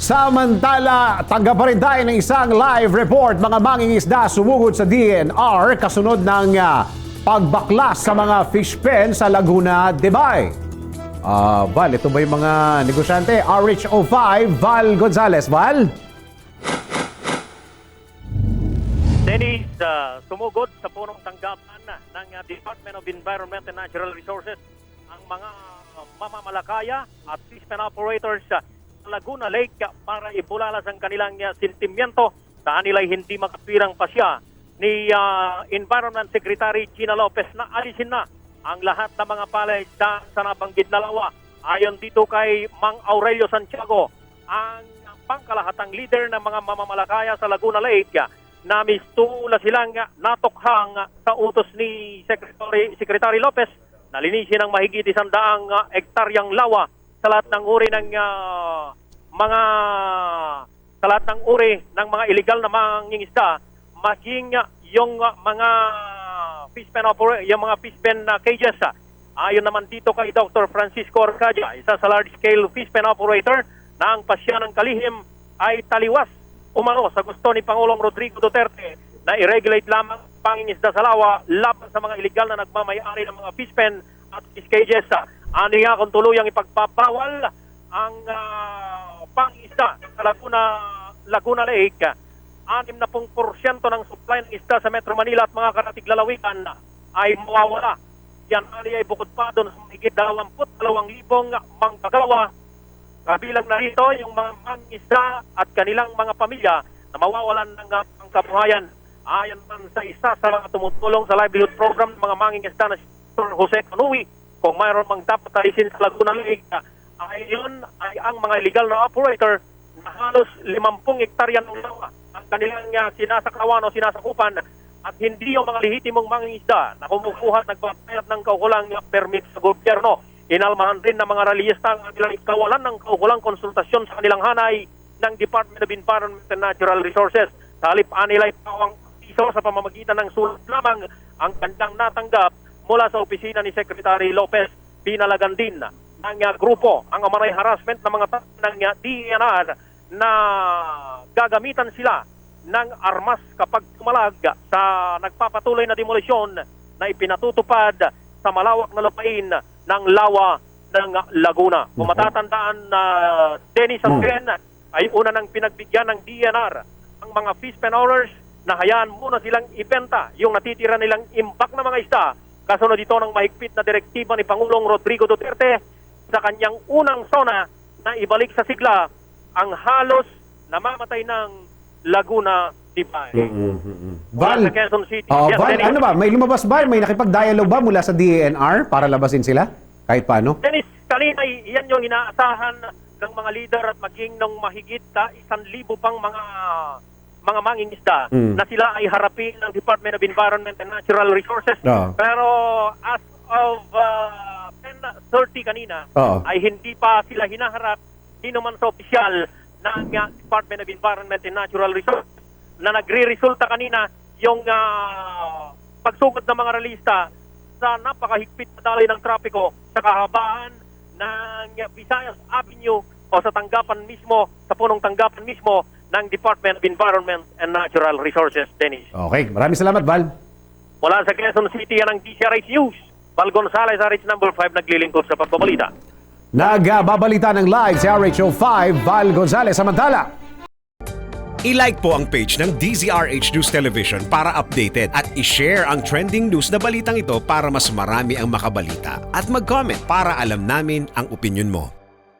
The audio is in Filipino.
Samantala, tanggap pa rin tayo ng isang live report. Mga mangingisda sumugod sa DNR kasunod ng pagbaklas sa mga fish pen sa Laguna, Dibay. Val, ito ba yung mga negosyante? RHO5, Val Gonzales. Val? Dennis, sumugod sa punong tanggapan ng Department of Environment and Natural Resources ang mga mamamalakaya at fish pen operators sa Laguna Lake para ibulalas ang kanilang sentimiento sa kanila'y hindi makapirang pasya ni Environment Secretary Gina Lopez na alisin na ang lahat ng mga palay sa nabanggit na lawa. Ayon dito kay Mang Aurelio Santiago, ang pangkalahatang leader ng mga mamamalakaya sa Laguna Lake, na mistula silang natukhang sa utos ni Secretary Lopez na linisin ng mahigit 100 hektaryang lawa sa lahat ng uri ng mga illegal na mangingisda, maging yung mga fish pen cages. Ayon naman dito kay Dr. Francisco Arcadia, isa sa large-scale fish pen operator, na ang pasya ng kalihim ay taliwas umano sa gusto ni Pangulong Rodrigo Duterte na i-regulate lamang pangingisda sa lawa laban sa mga illegal na nagmamayari ng mga fish pen at fish cages. Ano nga kung tuluyang ipagpapawal ang pangisda sa Laguna Lake. 60% ng supply ng isda sa Metro Manila at mga karatig lalawigan ay mawawala. Yan ay bukod pa doon sa mahigit 22,000 manggagawa. Kabilang na rito yung mga mangisda at kanilang mga pamilya na mawawalan ng pangkabuhayan. Ayon man sa isa sa mga tumutulong sa livelihood program ng mga mangingisda na si Dr. Jose Canui, kung mayroon mang dapat alisin sa Laguna Lake, ayon ay ang mga illegal na operator na halos 50 hektarya ng lawa ang kanilang sinasaklawan o sinasakupan, at hindi yung mga lehitimong mangingisda na kumukuha at nagpapayat ng kaukulang permit sa gobyerno. Inalmahan rin ng mga rallyista ang kanilang kawalan ng kaukulang konsultasyon sa kanilang hanay ng Department of Environment and Natural Resources. Sa halip anilay pawang piso sa pamamagitan ng sulat lamang ang kanilang natanggap mula sa opisina ni Secretary Lopez. Pinalagan din ng grupo ang umanay harassment ng mga ng DNR na gagamitan sila ng armas kapag tumalag sa nagpapatuloy na demolisyon na ipinatutupad sa malawak na lupain ng lawa ng Laguna. Kung matatandaan na Dennis Angren ay una nang pinagbigyan ng DNR ang mga fish pen owners na hayaan muna silang ibenta yung natitira nilang imbak na mga isda kasunod dito ng mahigpit na direktiba ni Pangulong Rodrigo Duterte sa kanyang unang zona na ibalik sa sigla ang halos namamatay ng Laguna, Dibay. Val, Sa Quezon City. Val, Dennis. ano ba? May lumabas ba? May nakipag-dialogue ba mula sa DNR para labasin sila? Kahit paano? Dennis, kanina yan yung inaasahan ng mga leader at maging ng mahigit 1,000 pang mga mangingisda na sila ay harapin ng Department of Environment and Natural Resources. Pero as of 10:30 kanina, ay hindi pa sila hinaharap ni naman sa opisyal ng Department of Environment and Natural Resources na nagre-resulta kanina yung pagsugod ng mga realista sa napakahigpit na daloy ng trapiko sa kahabaan ng Visayas Avenue o sa tanggapan mismo, sa punong tanggapan mismo ng Department of Environment and Natural Resources, Dennis. Okay, maraming salamat, Val. Mula sa Quezon City, yan ang DCRH News. Val Gonzales, RH number 5, naglilingkod sa pagbabalita. Nagbabalita ng live si RHO5, Val Gonzales. Samantala, I-like po ang page ng DZRH News Television para updated at i-share ang trending news na balitang ito para mas marami ang makabalita. At mag-comment para alam namin ang opinion mo.